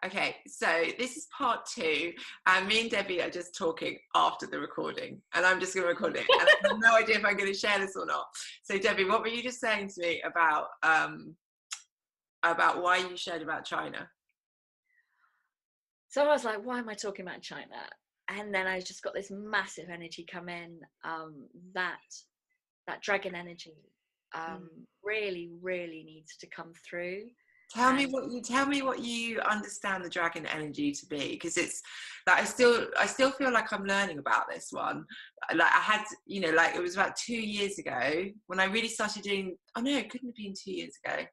Okay, so this is part 2, and me and Debbie are just talking after the recording, and I'm just going to record it, and I have no idea if I'm going to share this or not. So, Debbie, what were you just saying to me about why you shared about China? So I was like, why am I talking about China? And then I just got this massive energy come in, that dragon energy really, really needs to come through. Tell me what you understand the dragon energy to be, because it's like I still feel like I'm learning about this one. Like I had, like it was about 2 years ago when I really started doing. Oh no, it couldn't have been 2 years ago.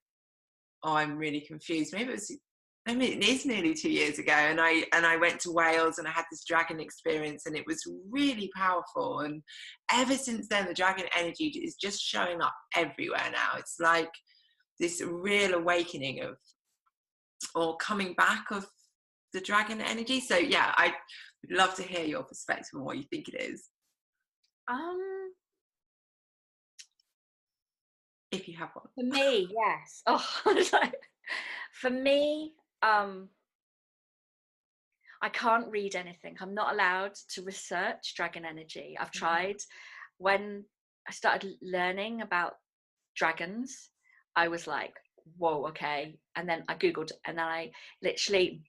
Oh, I'm really confused. Maybe it is nearly 2 years ago, and I went to Wales and I had this dragon experience, and it was really powerful. And ever since then, the dragon energy is just showing up everywhere now. It's like this real awakening of, or coming back of, the dragon energy. So yeah, I would love to hear your perspective on what you think it is, if you have one. For me, yes. For me, I can't read anything. I'm not allowed to research dragon energy. I've tried. When I started learning about dragons, I was like, whoa, okay. And then I Googled, and then I literally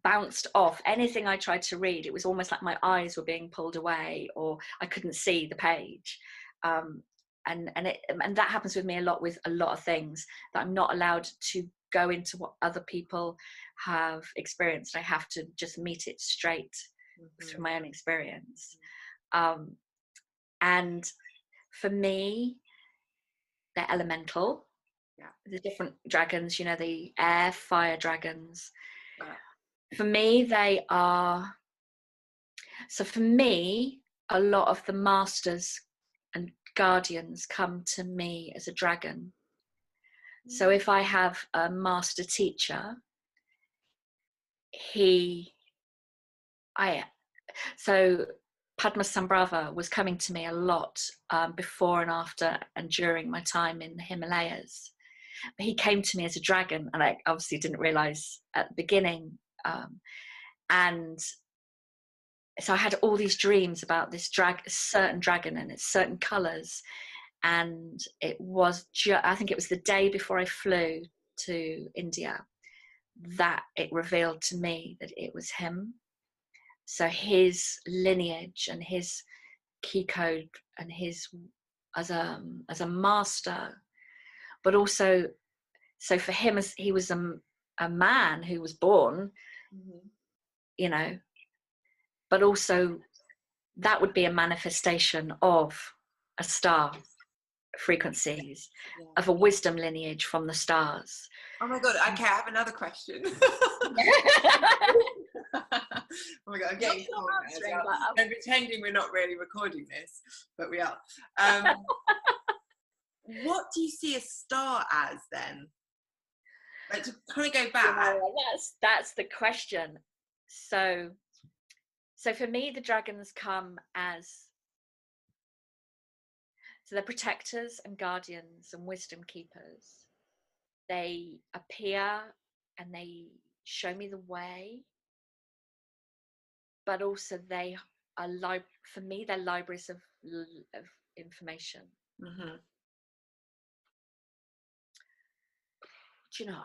bounced off anything I tried to read. It was almost like my eyes were being pulled away, or I couldn't see the page. And that happens with me a lot with a lot of things, that I'm not allowed to go into what other people have experienced. I have to just meet it straight through my own experience. And for me, they're elemental. Yeah. The different dragons, the air, fire dragons. Yeah. For me, they are. So for me, a lot of the masters and guardians come to me as a dragon. So if I have a master teacher, so Padmasambhava was coming to me a lot before and after and during my time in the Himalayas. But he came to me as a dragon, and I obviously didn't realize at the beginning. And so I had all these dreams about this certain dragon and its certain colors. And it was I think it was the day before I flew to India that it revealed to me that it was him. So his lineage and his key code and his as a master, but also, so for him, as he was a man who was born, but also that would be a manifestation of a star frequencies, of a wisdom lineage from the stars. Oh my god, okay, I have another question. Oh my god, I'm getting I'm pretending we're not really recording this, but we are. What do you see a star as then? Like, to kind of go back. That's the question. So for me, the dragons come as, so they're protectors and guardians and wisdom keepers. They appear and they show me the way, but also they are for me, they're libraries of information. Do you know,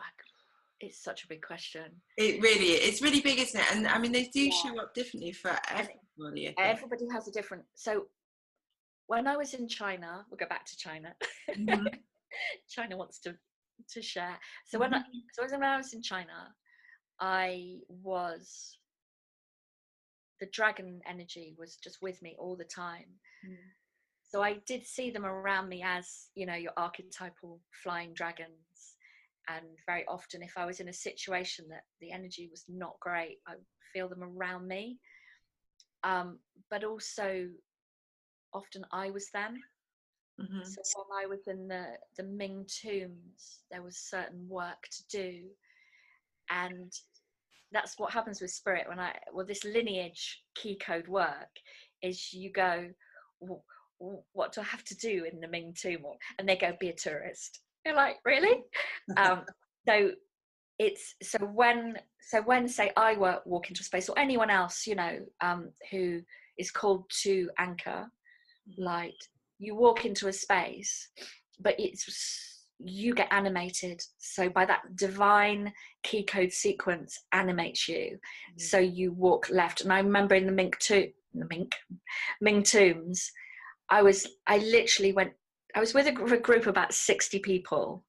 it's such a big question. It's really big, isn't it? And I mean, they do show up differently for everybody. Everybody has a different. So when I was in China, we'll go back to China. China wants to share. So when I was in China, the dragon energy was just with me all the time. So I did see them around me as, your archetypal flying dragons. And very often, if I was in a situation that the energy was not great, I would feel them around me. But also, often I was them. So when I was in the Ming tombs, there was certain work to do. And that's what happens with spirit this lineage key code work is you go, what do I have to do in the Ming tomb? And they go, be a tourist. You're like, really? So it's so when say I walk into a space, or anyone else, you know, who is called to anchor light, you walk into a space, but you get animated. So by that divine key code sequence animates you. So you walk left. And I remember in the Ming tombs, I was with a group of about 60 people.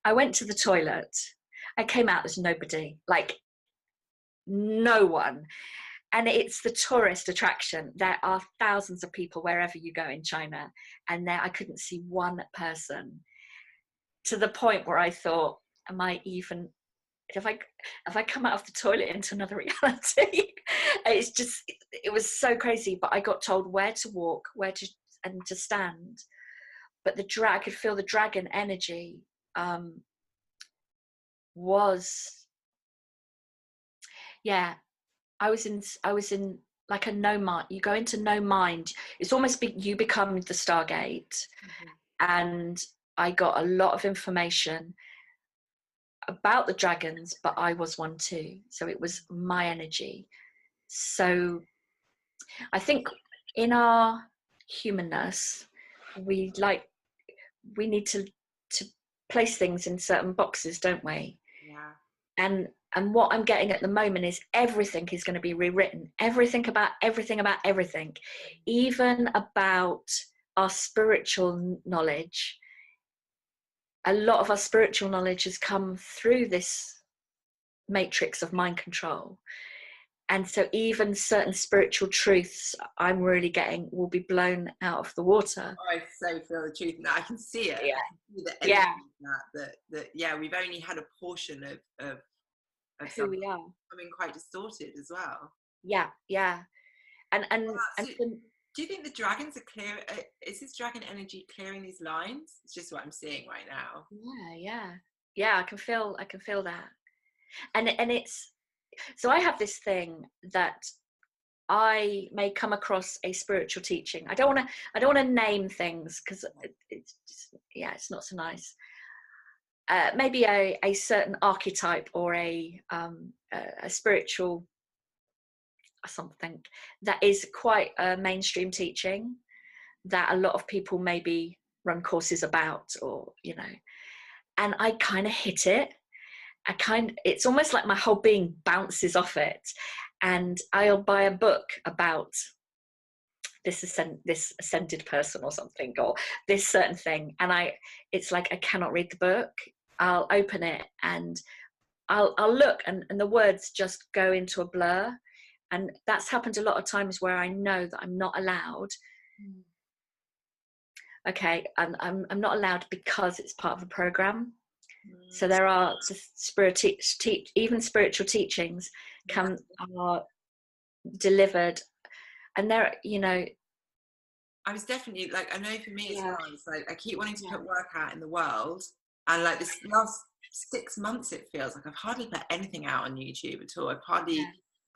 I went to the toilet. I came out, there's nobody, like no one. And it's the tourist attraction. There are thousands of people wherever you go in China, and there I couldn't see one person, to the point where I thought, am I even, if I come out of the toilet into another reality? It was so crazy. But I got told where to walk, and to stand. But I could feel the dragon energy was, yeah, I was in like a no mind. You go into no mind. It's almost you become the Stargate. And I got a lot of information about the dragons, but I was one too. So it was my energy. So I think in our humanness, we need to place things in certain boxes, don't we? Yeah. And what I'm getting at the moment is everything is going to be rewritten. Everything about everything, even about our spiritual knowledge. A lot of our spiritual knowledge has come through this matrix of mind control. And so even certain spiritual truths I'm really getting will be blown out of the water. Oh, I so feel the truth in that. I can see it. Yeah. I can see the energy in that yeah, we've only had a portion of Who we are. becoming quite distorted as well. Yeah. And So do you think the dragons are clear? Is this dragon energy clearing these lines? It's just what I'm seeing right now. Yeah. I can feel that. And it's, so I have this thing that I may come across a spiritual teaching. I don't want to name things because it's just, it's not so nice. Maybe a certain archetype or a spiritual something that is quite a mainstream teaching that a lot of people maybe run courses about, or and I kind of hit it. It's almost like my whole being bounces off it, and I'll buy a book about this ascended person or something, or this certain thing, and it's like I cannot read the book. I'll open it and I'll look, and the words just go into a blur. And that's happened a lot of times where I know that I'm not allowed. Okay, I'm not allowed because it's part of the program. So there are even spiritual teachings are delivered, and there, I was definitely like, I know for me as well, it's like I keep wanting to put work out in the world, and like this last 6 months it feels like I've hardly put anything out on YouTube at all. I've hardly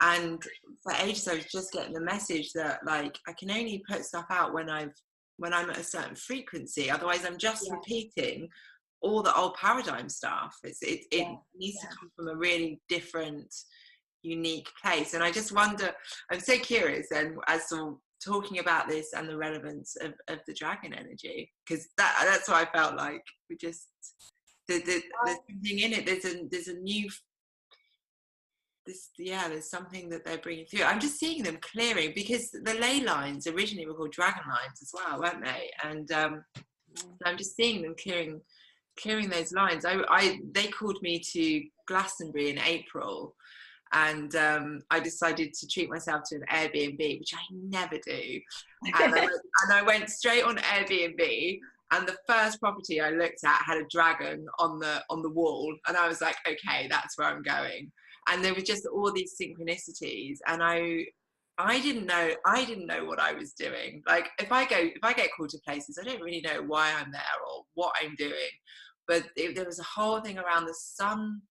and for ages I was just getting the message that like I can only put stuff out when I'm at a certain frequency, otherwise I'm just repeating all the old paradigm stuff. It needs to come from a really different, unique place. And I just wonder, I'm so curious then as to talking about this and the relevance of the dragon energy, because that's what I felt like. We just there's something in it. There's a new there's something that they're bringing through. I'm just seeing them clearing, because the ley lines originally were called dragon lines as well, weren't they? And I'm just seeing them clearing those lines. They called me to Glastonbury in April, and I decided to treat myself to an Airbnb, which I never do. And I went straight on Airbnb, and the first property I looked at had a dragon on the wall, and I was like, okay, that's where I'm going. And there were just all these synchronicities, and I didn't know what I was doing. Like if I get called to places, I don't really know why I'm there or what I'm doing. But there was a whole thing around the sun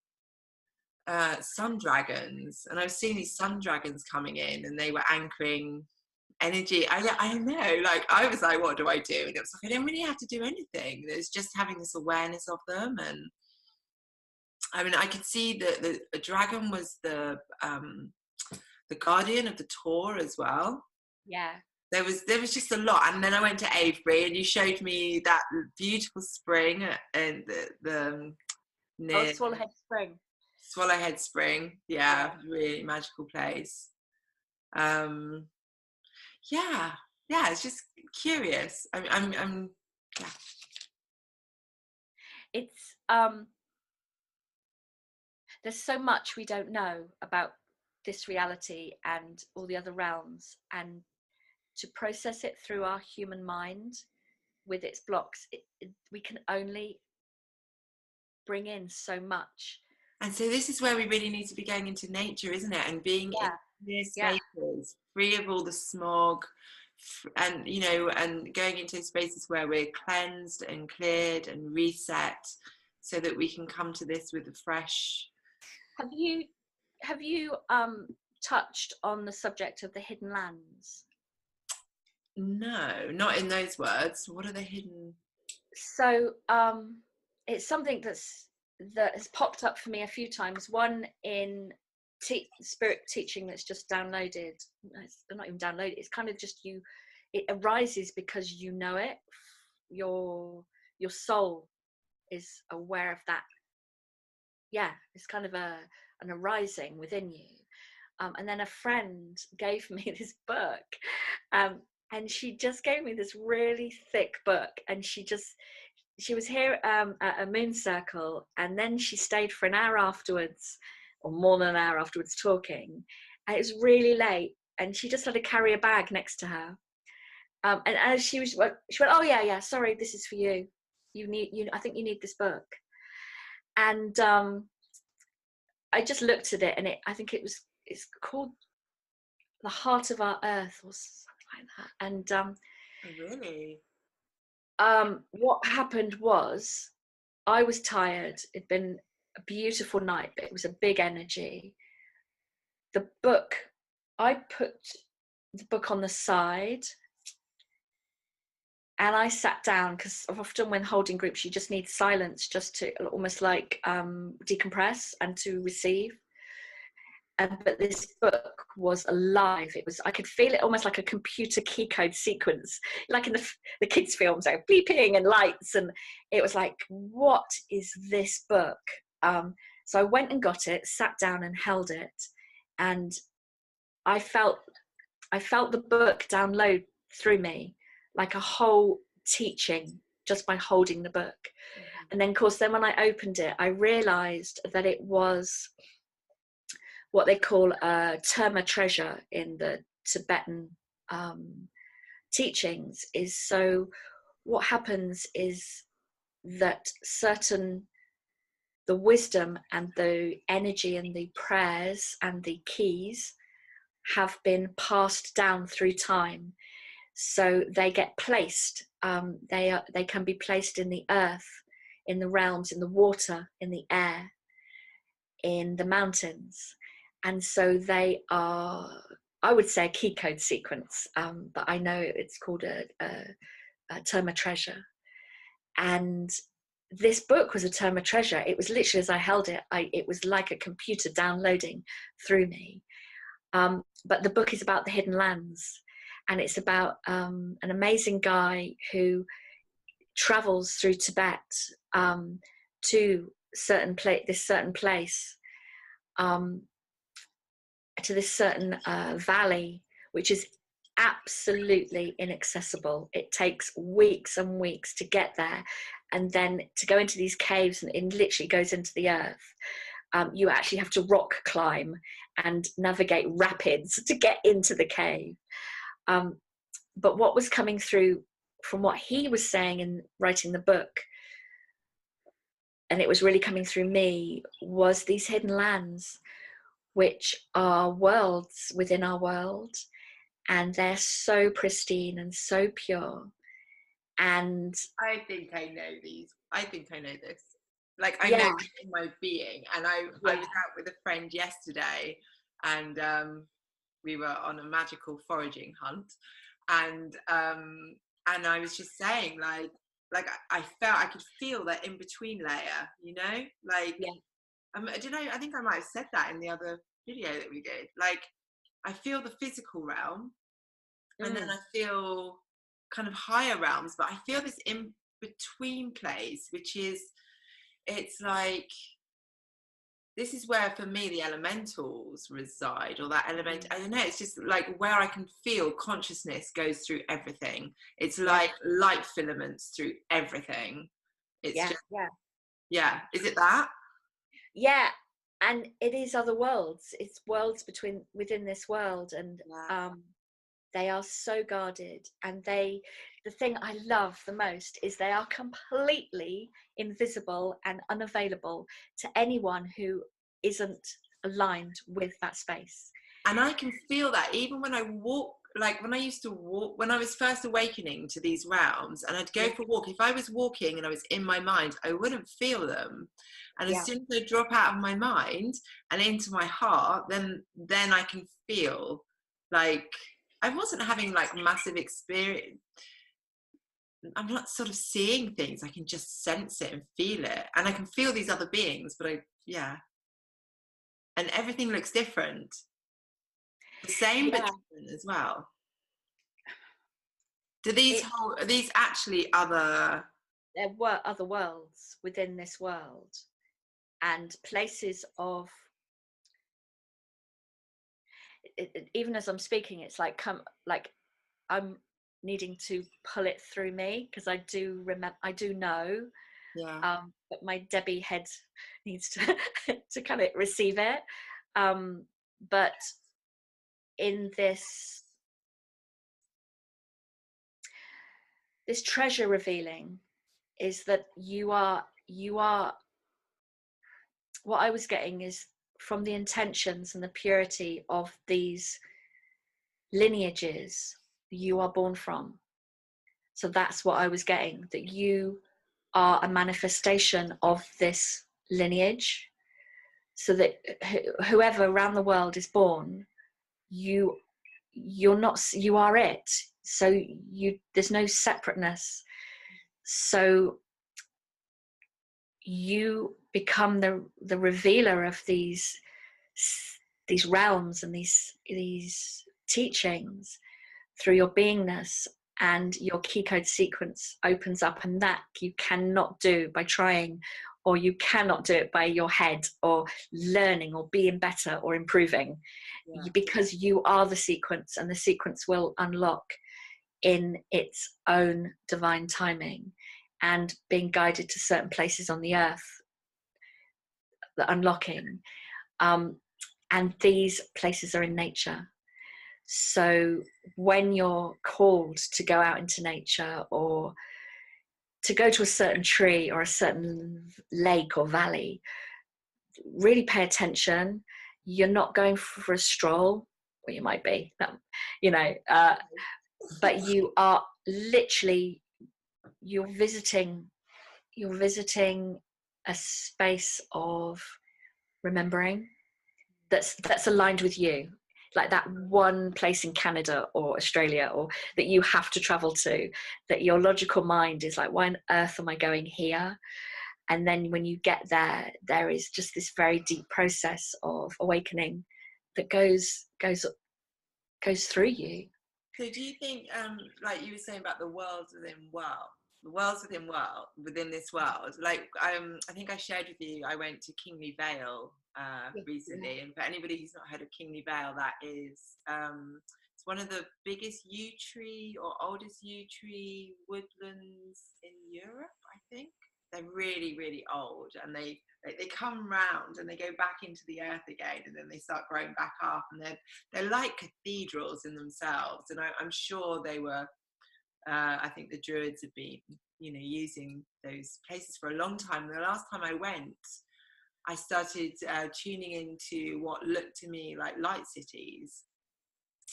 dragons, and I was seeing these sun dragons coming in, and they were anchoring energy. I don't know, like I was like, what do I do? And it was like I don't really have to do anything. There's just having this awareness of them, and I mean, I could see that the dragon was the guardian of the tour as well. Yeah. There was just a lot, and then I went to Avebury, and you showed me that beautiful spring and the Oh, near Swallowhead Spring. Swallowhead Spring. Yeah, Yeah. really magical place. Um, yeah, yeah. It's just curious. Yeah. It's there's so much we don't know about this reality and all the other realms, and to process it through our human mind with its blocks, we can only bring in so much. And so this is where we really need to be going into nature, isn't it? And being in Yeah, clear yeah. spaces, free of all the smog, and and going into spaces where we're cleansed and cleared and reset, so that we can come to this with a fresh. Have you touched on the subject of the hidden lands? No, not in those words. What are the hidden? So it's something that has popped up for me a few times. One in spirit teaching that's just downloaded. It's not even downloaded. It's kind of just you. It arises because you know it. Your soul is aware of that. Yeah, it's kind of an arising within you. And then a friend gave me this book, um, and she just gave me this really thick book, and she was here at a moon circle, and then she stayed for an hour afterwards, or more than an hour afterwards, talking. And it was really late, and she just had to carry a bag next to her. And as she went, "Oh yeah, yeah, sorry, this is for you. I think you need this book." And I just looked at it, and I think it's called The Heart of Our Earth, or something like that. And Oh, really? what happened was, I was tired. It'd been a beautiful night, but it was a big energy. The book, I put the book on the side, and I sat down, because often when holding groups, you just need silence, just to almost like decompress and to receive. But this book was alive. I could feel it almost like a computer key code sequence, like in the kids' films, like beeping and lights. And it was like, what is this book? So I went and got it, sat down and held it. And I felt the book download through me, like a whole teaching, just by holding the book. Mm-hmm. And then, of course, then when I opened it, I realized that it was what they call a terma treasure in the Tibetan teachings. Is so what happens is that the wisdom and the energy and the prayers and the keys have been passed down through time, so they get placed. They can be placed in the earth, in the realms, in the water, in the air, in the mountains. And so they are, I would say, a key code sequence, but I know it's called a terma treasure. And this book was a terma treasure. It was literally, as I held it, it was like a computer downloading through me. But the book is about the hidden lands, and it's about an amazing guy who travels through Tibet to this certain place, to this certain valley, which is absolutely inaccessible. It takes weeks and weeks to get there, and then to go into these caves, and it literally goes into the earth. You actually have to rock climb and navigate rapids to get into the cave. But what was coming through from what he was saying in writing the book, and it was really coming through me, was these hidden lands, which are worlds within our world, and they're so pristine and so pure. And I think I know these. I think I know this. Like, I know yeah, this in my being. And I yeah, was out with a friend yesterday, and we were on a magical foraging hunt, and I was just saying, like I felt, I could feel that in between layer, like yeah, do you know, I think I might have said that in the other video that we did. Like, I feel the physical realm, and then Mm. I feel kind of higher realms, but I feel this in between place, which is, it's like, this is where for me the elementals reside, or that element, I don't know, it's just like where I can feel consciousness goes through everything. It's Yeah, like light filaments through everything. It's yeah, just, yeah, yeah, is it that? yeah. And it is other worlds. It's worlds within this world, and Yeah. they are so guarded. And the thing I love the most is they are completely invisible and unavailable to anyone who isn't aligned with that space. And I can feel that even when I walk, like when I used to walk, when I was first awakening to these realms, and I'd go Yeah, for a walk, if I was walking and I was in my mind, I wouldn't feel them. And as yeah, soon as they drop out of my mind and into my heart, then I can feel like I wasn't having like massive experience. I'm not sort of seeing things. I can just sense it and feel it. And I can feel these other beings, but yeah. And everything looks different. The same but yeah. different as well. It Are these actually other? There were other worlds within this world, and places of even as I'm speaking, it's like I'm needing to pull it through me, because I do remember, I do know, Yeah. but my Debbie head needs to to kind of receive it. But in this treasure revealing is that you are what I was getting is from the intentions and the purity of these lineages you are born from. So that's what I was getting, that you are a manifestation of this lineage, so that whoever around the world is born, you're not, you are it. So there's no separateness. So you become the revealer of these realms and these teachings through your beingness, and your key code sequence opens up, and that you cannot do by trying, or you cannot do it by your head or learning or being better or improving. Yeah. Because you are the sequence, and the sequence will unlock in its own divine timing, and being guided to certain places on the earth, the unlocking, and these places are in nature. So when you're called to go out into nature, or to go to a certain tree or a certain lake or valley, really pay attention. You're not going for a stroll, or you might be, you know, but you are literally, you're visiting you're visiting a space of remembering, that's aligned with you, like that one place in Canada or Australia, or that you have to travel to, that your logical mind is like, why on earth am I going here? And then when you get there, there is just this very deep process of awakening that goes through you. So do you think, like you were saying about the worlds within world, the worlds within world, within this world, like I think I shared with you, I went to Kingly Vale recently, and for anybody who's not heard of Kingly Vale, that is it's one of the biggest yew tree or oldest yew tree woodlands in Europe, I think. They're really, really old, and they come round and they go back into the earth again, and then they start growing back up, and they're like cathedrals in themselves. And I'm sure they were. I think the Druids have been, using those places for a long time. And the last time I went, I started tuning into what looked to me like light cities.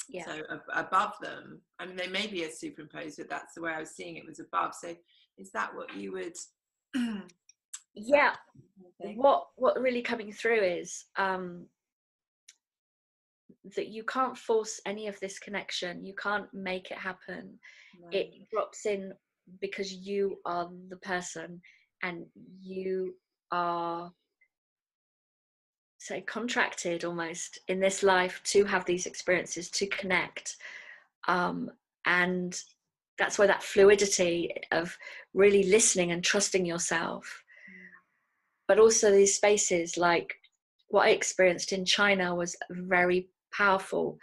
Yeah. So above them, I mean, they maybe are superimposed, but that's the way I was seeing it, was above. So is that what you would? Yeah. What really coming through is that you can't force any of this connection. You can't make it happen. No. It drops in because you are the person, and you are so contracted almost in this life to have these experiences, to connect. And that's where that fluidity of really listening and trusting yourself, but also these spaces like what I experienced in China was very powerful,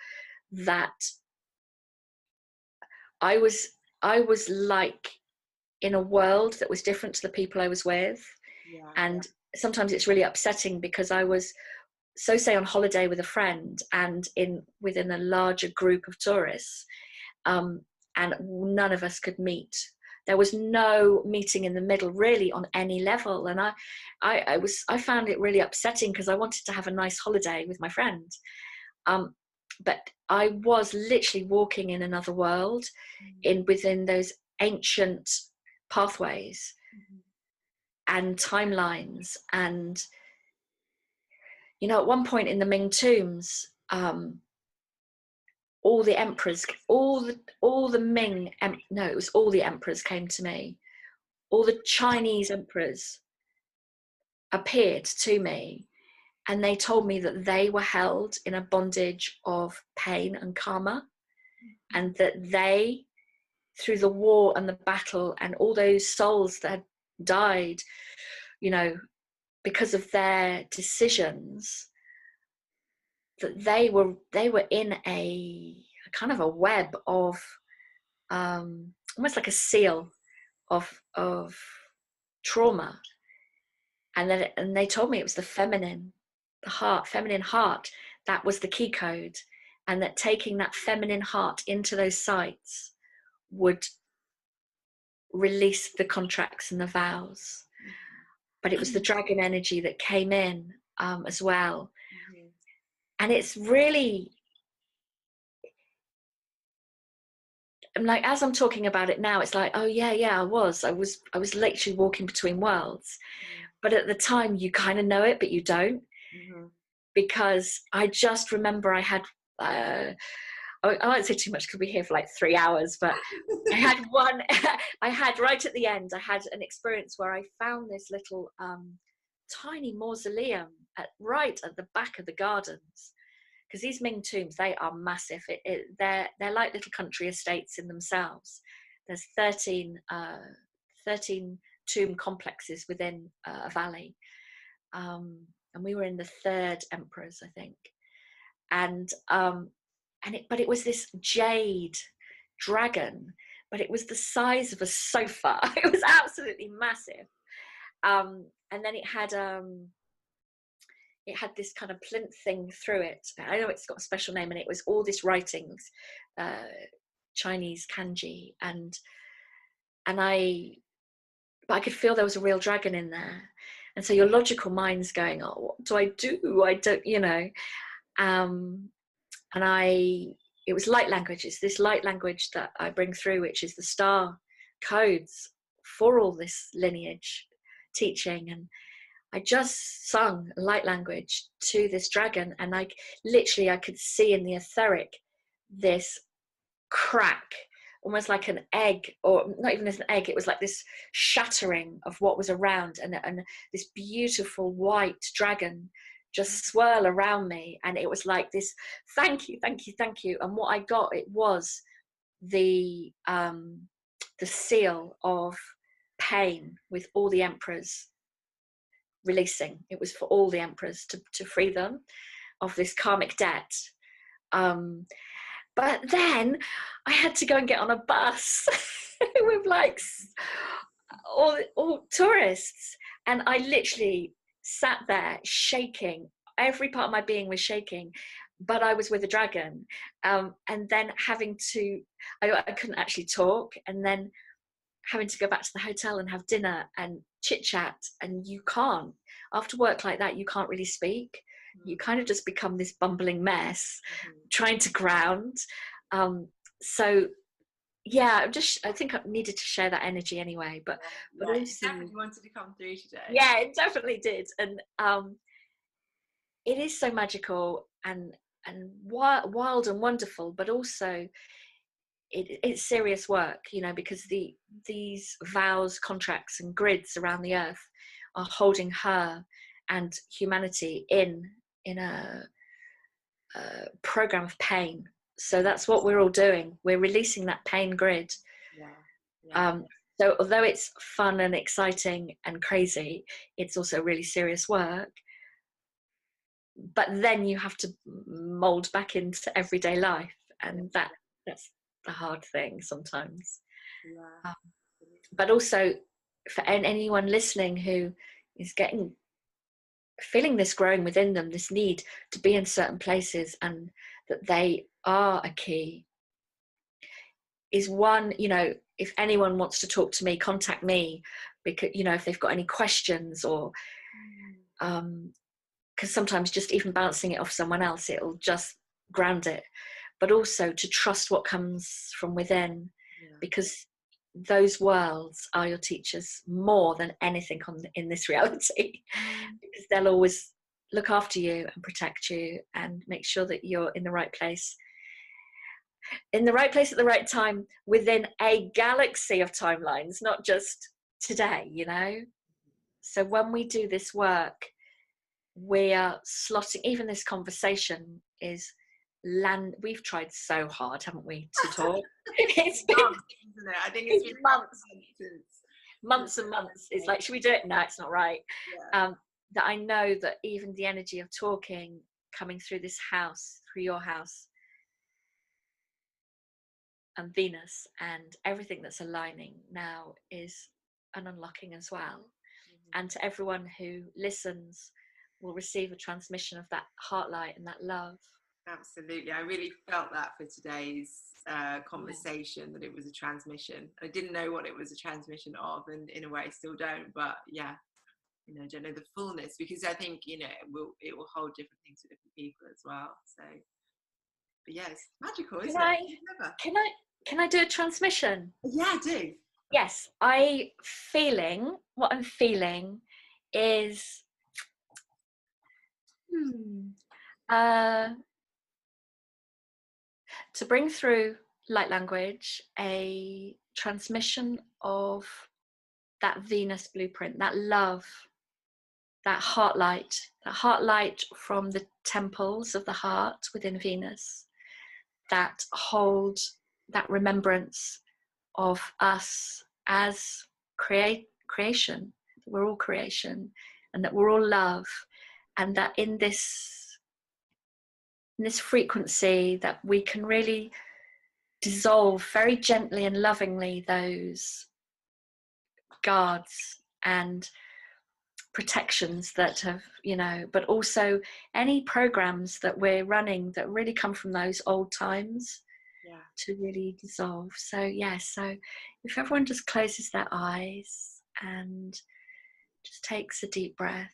that I was like in a world that was different to the people I was with. Yeah. And sometimes it's really upsetting because I was, so say, on holiday with a friend and within a larger group of tourists, and none of us could meet. There was no meeting in the middle really on any level, and I found it really upsetting because I wanted to have a nice holiday with my friend, but I was literally walking in another world, within those ancient pathways and timelines. And at one point in the Ming tombs, all the emperors, all the Ming, no, it was all the emperors came to me. All the Chinese emperors appeared to me, and they told me that they were held in a bondage of pain and karma, and that they, through the war and the battle and all those souls that had died, because of their decisions, that they were in a kind of a web of almost like a seal of trauma. And they told me it was the feminine heart, that was the key code, and that taking that feminine heart into those sites would release the contracts and the vows. But it was the dragon energy that came in, as well. And it's really, like, as I'm talking about it now, it's like, oh yeah, I was literally walking between worlds. But at the time you kind of know it, but you don't. Because I just remember I had, I won't say too much, could be here for like 3 hours, but I had right at the end, I had an experience where I found this little tiny mausoleum right at the back of the gardens. Because these Ming tombs, they are massive. They're like little country estates in themselves. There's 13 tomb complexes within a valley. And we were in the third emperors, I think. But it was this jade dragon, but it was the size of a sofa. It was absolutely massive. And then it had this kind of plinth thing through it. I know it's got a special name, and it was all these writings, Chinese kanji, but I could feel there was a real dragon in there. And so your logical mind's going, oh, what do I do? I don't, it was light language. It's this light language that I bring through, which is the star codes for all this lineage teaching. And I just sung light language to this dragon, and I could see in the etheric this crack, almost like an egg, or not even as an egg, it was like this shattering of what was around, and this beautiful white dragon just swirl around me. And it was like this, thank you. And what I got, it was the seal of pain, with all the emperors releasing. It was for all the emperors to free them of this karmic debt. But then I had to go and get on a bus with like all tourists, and I literally sat there shaking. Every part of my being was shaking, but I was with a dragon. And then I couldn't actually talk, and then having to go back to the hotel and have dinner and chit chat. And you can't, after work like that, you can't really speak. You kind of just become this bumbling mess, trying to ground. So yeah, I think I needed to share that energy anyway, but also, it definitely wanted to come through today. Yeah, it definitely did. And it is so magical and wild and wonderful, but also it's serious work, because these vows, contracts and grids around the earth are holding her and humanity in program of pain. So that's what we're all doing. We're releasing that pain grid. Yeah. So although it's fun and exciting and crazy, it's also really serious work. But then you have to mold back into everyday life, and that's the hard thing sometimes. Yeah. But also for anyone listening who is feeling this growing within them, this need to be in certain places, and that they are a key, is one, if anyone wants to talk to me, contact me, because if they've got any questions, or because sometimes just even bouncing it off someone else, it'll just ground it. But also to trust what comes from within, because those worlds are your teachers more than anything in this reality, because they'll always look after you and protect you and make sure that you're in the right place at the right time within a galaxy of timelines, not just today, So when we do this work, we are slotting, even this conversation is we've tried so hard, haven't we, to talk? It's been months, isn't it? I think it's been months and months. It's like, should we do it? No, it's not right. That I know that even the energy of talking coming through this house, through your house, and Venus and everything that's aligning now is an unlocking as well. And to everyone who listens will receive a transmission of that heart light and that love. Absolutely. I really felt that for today's conversation, that it was a transmission. I didn't know what it was a transmission of, and in a way I still don't, but I don't know the fullness, because I think it will hold different things for different people as well. So but yeah, it's magical, isn't it? Can I do a transmission? Yeah, do. Yes, what I'm feeling is to bring through light language a transmission of that Venus blueprint, that love, that heart light from the temples of the heart within Venus, that hold that remembrance of us as creation. We're all creation, and that we're all love, and that in this frequency that we can really dissolve very gently and lovingly those guards and protections that have, but also any programs that we're running that really come from those old times, to really dissolve. So so if everyone just closes their eyes and just takes a deep breath.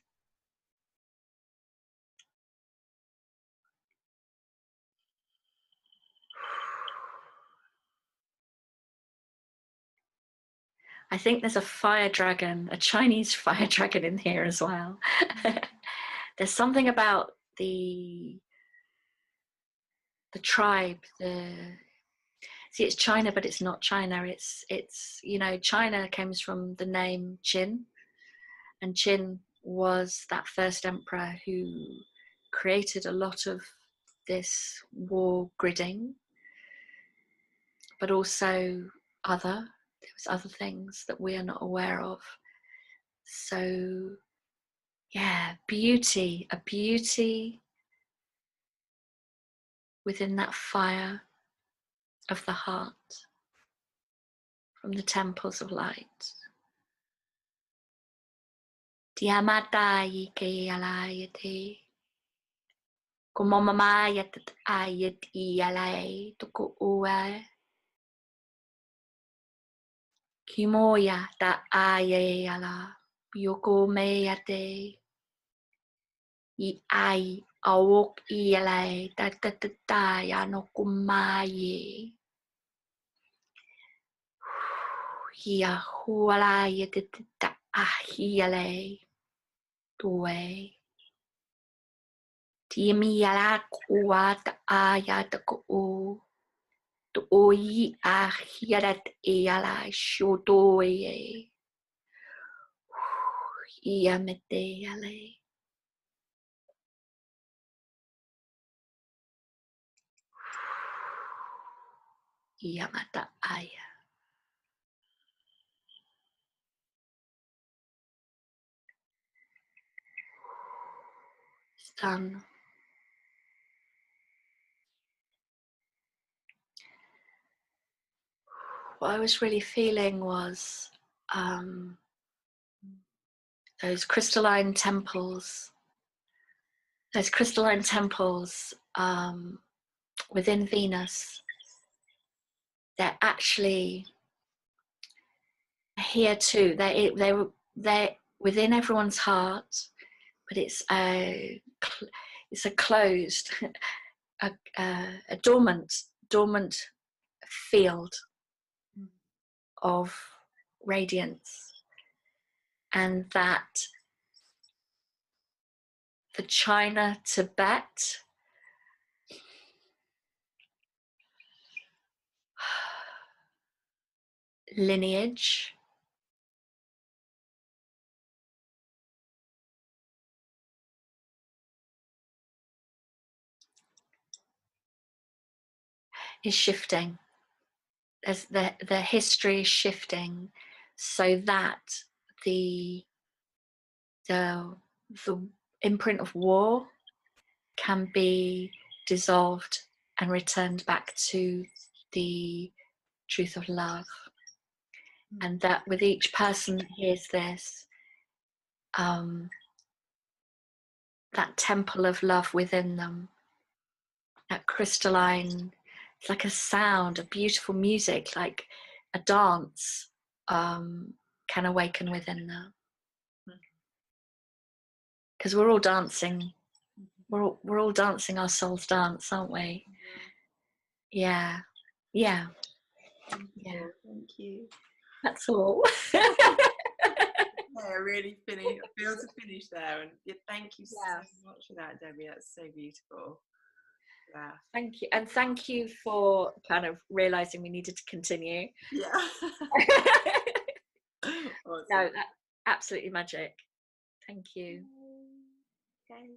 I think there's a fire dragon, a Chinese fire dragon in here as well. There's something about the tribe, see, it's China, but it's not China. It's China comes from the name Qin, and Qin was that first emperor who created a lot of this war gridding, but also there was other things that we are not aware of. So a beauty within that fire of the heart from the temples of light. Diamatai ke alayati. Kumamamayat ayat iyalay tuku uwe. Kimoya ta ayala yoko meyate. I ai awok iyalay tatataya no kumaye. Hiya hualaya tata ahiyalay tuwe. Tiamiyala kuat ayat ku. Tuoi ahirat eyala shotoye. Iyamete yale. Yamata Aya. It's done. What I was really feeling was those crystalline temples. Those crystalline temples within Venus. They're actually here too. They're within everyone's heart, but it's a closed, a dormant field of radiance, and that the China Tibet lineage is shifting. As the history is shifting, so that the imprint of war can be dissolved and returned back to the truth of love. And that with each person that hears this, that temple of love within them, that crystalline, it's like a sound, a beautiful music, like a dance, can awaken within them. Because we're all dancing. We're all dancing our soul's dance, aren't we? Yeah. Yeah. Yeah. Thank you. That's all. I really feel to finish there, and thank you so much for that, Debbie. That's so beautiful. Yeah. Thank you, and thank you for kind of realizing we needed to continue. Yeah. Awesome. No, that's absolutely magic. Thank you. Okay.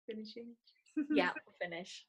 Finishing. Yeah, we'll finish.